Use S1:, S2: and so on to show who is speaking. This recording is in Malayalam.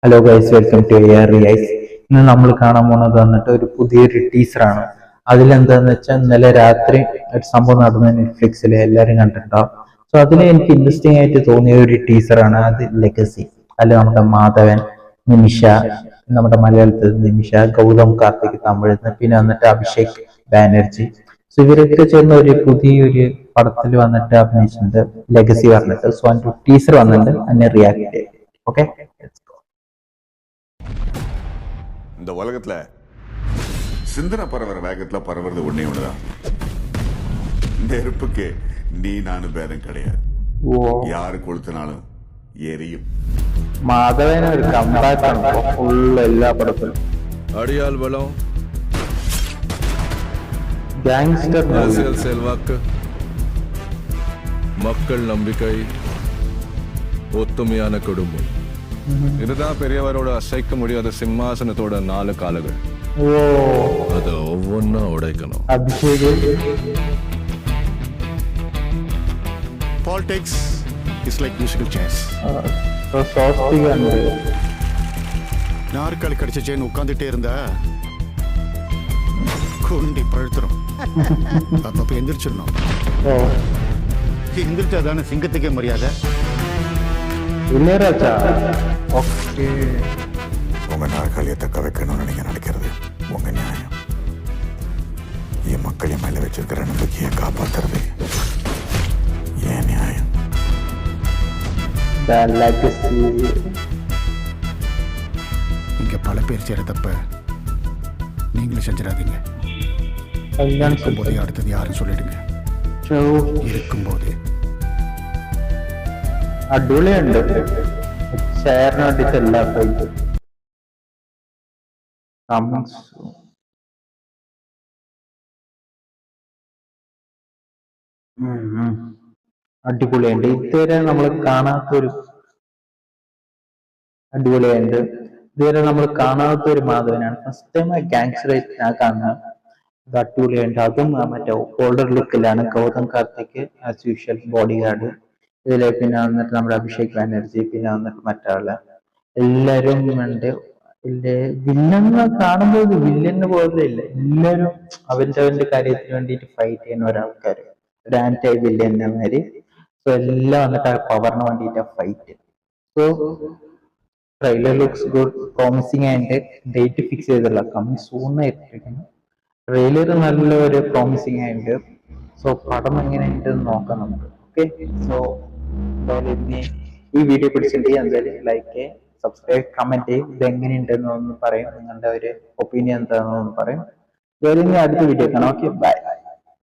S1: Hello guys, welcome to air rise. ഇന്ന് നമ്മൾ കാണാൻ പോകുന്നത് വന്നിട്ട് ഒരു പുതിയൊരു ടീസറാണ്. അതിലെന്താന്ന് വെച്ചാൽ ഇന്നലെ രാത്രി ഒരു സംഭവം നടന്ന നെറ്റ്ഫ്ലിക്സിൽ എല്ലാവരും കണ്ടിട്ടുണ്ടാവും. സോ അതിൽ എനിക്ക് ഇൻട്രസ്റ്റിംഗ് ആയിട്ട് തോന്നിയ ഒരു ടീസറാണ് അത് ലെഗസി. അല്ല നമ്മുടെ മാധവൻ, നിമിഷ, നമ്മുടെ മലയാളത്തിൽ നിമിഷ, ഗൗതം കാർത്തിക് തമിഴിൽ, പിന്നെ വന്നിട്ട് അഭിഷേക് ബാനർജി. സോ ഇവരൊക്കെ ചേർന്ന ഒരു പുതിയൊരു പടത്തിൽ വന്നിട്ട് അഭിനയിച്ചിട്ടുണ്ട്, ലെഗസി പറഞ്ഞിട്ട്. സോ അതിന്റെ ടീസർ വന്നിട്ടുണ്ട്, അതിനെ റിയാക്ട് ചെയ്യും. ഓക്കെ,
S2: இந்த உலகத்துல சிந்தனை பரவற வேகத்துல பரவுறது ஒண்ணே ஒண்ணுதான். நெருப்புக்கு நீ நானும் பேதம் கிடையாது. யாரு கொளுத்தினாலும் எரியும்.
S1: മാധവന ഒരു കമ്പാക്ട് ആണ് ഫുൾ എല്ലാ പടത്തിലും.
S3: அடியால் பலம்,
S1: ഗാങ്സ്റ്റർ
S3: அரசியல் செல்வாக்கு, மக்கள் நம்பிக்கை, ஒத்துமையான குடும்பம், இதுதான் பெரியவரோட அசைக்க முடியாத சிம்மாசனத்தோட 4 காலுகள். அதை ஒவ்வொன்னா உடைக்கணும்.
S1: Abhishek
S4: Politics is like musical chairs.
S1: Swastika ഉണ്ട്.
S4: நாற்காலி கடிச்ச செயின் உட்காந்துட்டே இருந்தா குண்டி பழுத்துரும். அப்ப எந்திரிச்சிடணும். எந்திரிச்சா தானே சிங்கத்துக்கே மரியாதை.
S1: ഇളയരാജ. ഓക്കെ,
S2: உங்க நாற்காலியை தக்க வைக்கணும்னு நீங்க நினைக்கிறது உங்க நியாயம். என் மக்கள் மேல வச்சிருக்கிற நம்பிக்கையை காப்பாத்துறது ஏன் நியாயம்?
S1: The legacy.
S4: இங்க பல பேர் செய்யற தப்ப நீங்களும் செஞ்சிடாதீங்க.
S1: കല്യാൺ
S4: இருக்கும்போதே அடுத்தது யாரும் சொல்லிடுங்க. இருக்கும்போதே.
S1: അടിപൊളിയുണ്ട്. ഷെയറിന് വേണ്ടിട്ട് എല്ലാ ഫൈറ്റും അടിപൊളിയുണ്ട്. ഇതുവരെ നമ്മൾ കാണാത്തൊരു അടിപൊളിയുണ്ട്. ഇതുവരെ നമ്മൾ കാണാത്തൊരു മാധവനാണ്. ഫസ്റ്റ് ടൈം ഗാങ്സ്റ്റർ ഞാൻ കാണുന്നത്. ഇത് അടിപൊളിയുണ്ട്. അതും മറ്റേ ഓൾഡർ ലുക്കിലാണ്. Gautham Karthik as usual bodyguard. ഇതിലെ പിന്നെ വന്നിട്ട് നമ്മുടെ അഭിഷേക് ബാനർജി, പിന്നെ വന്നിട്ട് മറ്റാള് എല്ലാരും ഉണ്ട്. വില്ലനെ കാണുമ്പോൾ വില്ലന് പോലെ ഇല്ല, എല്ലാരും അവന്റെ കാര്യത്തിന് വേണ്ടിയിട്ട് ഫൈറ്റ് ചെയ്യുന്ന ഒരാൾക്കാര്, ഒരു ആന്റി വില്ലന്മാര്. സോ എല്ലാം വന്നിട്ട് ആ പവറിന് വേണ്ടിയിട്ട് fight. So trailer looks good, promising and date fix ചെയ്തില്ല, കമ്മിങ് സൂൺ ആയിട്ടിരിക്കുന്നു. ട്രെയിലർ നല്ലൊരു പ്രോമിസിങ് ആയിട്ട്. സോ പടം എങ്ങനെയുണ്ട് നോക്കാം നമുക്ക്. ഓക്കെ, സോ ഈ വീഡിയോ പിടിച്ചിട്ടുണ്ടെങ്കിൽ എന്തായാലും ലൈക്ക്, സബ്സ്ക്രൈബ്, കമന്റ് ചെയ്യും. ഇത് എങ്ങനെയുണ്ടെന്ന് ഒന്ന് പറയും, നിങ്ങളുടെ ഒരു ഒപ്പീനിയൻ എന്താണെന്ന് പറയും. വേറെ അടുത്ത വീഡിയോ കാണാം. Okay, by.